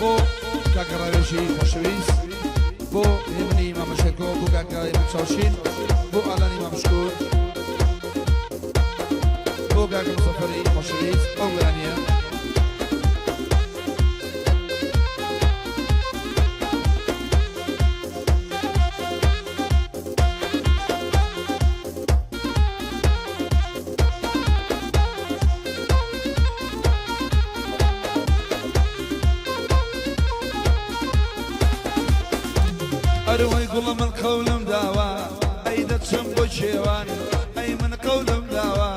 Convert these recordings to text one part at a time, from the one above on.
بۆ کاگەڕاوێژی خۆشەویست بۆ هێمنی مامەشێکۆ بۆ کاگای چاوشین بۆ ئالانی مامشکور بۆ کاگە مسەفەری خۆشەویست ئەو گرانیە أروي قول من قولم داوا أيدا تسمبو شيوان أي من قولم داوا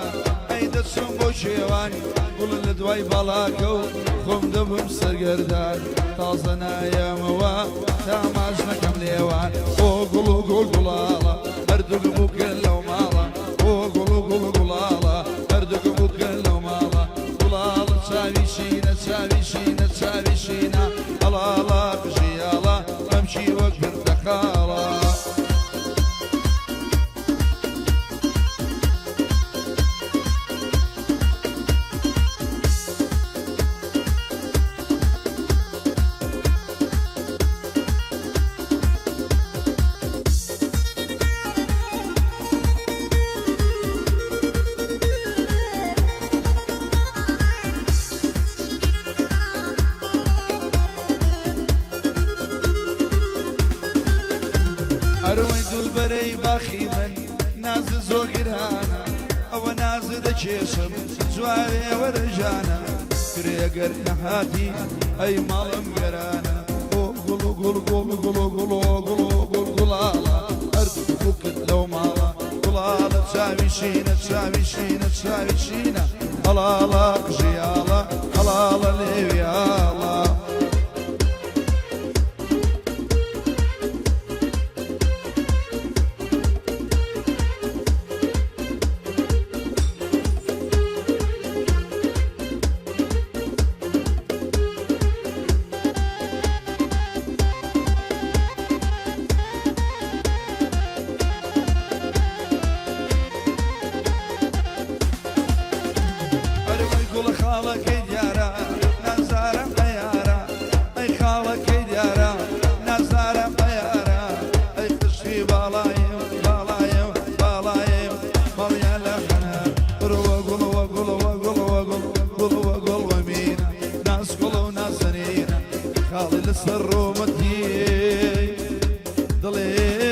أيدا تسمبو شيوان قول لدواي بلاكو خم دبم سرقردان تازنا يا موا تاماجنا كم ليوان أو قولو قول قلالا أردوك بوكن لو مالا أو قولو قول قلالا أردوك بوكن لو مالا قلالا تساوي شينا تساوي شينا تساوي شينا الله الله بجيالا أمشي وكبر دخالا أروي دول بري باخي من ناز زوجرهانا أو ناز دشيشم زواري ورجانا كريقر نحاتي أي مالم قرانا قولو قولو قولو قولو قولو قولو قولو قلالا أردو فكت لو مالا قلالا تساوي شينا تساوي شينا تساوي شينا هلالا قجيالا هلالا ليويالا قول خالك ديارا نزارة قيارا أي خالك ديارا نزارة قيارا أي خشي بالايم بالايم بالايم مريا لحنا قولوا قولوا قولوا قولوا قولوا قولوا ومينا ناس قولوا ناس زنينا خالي للسر ومدي ضلي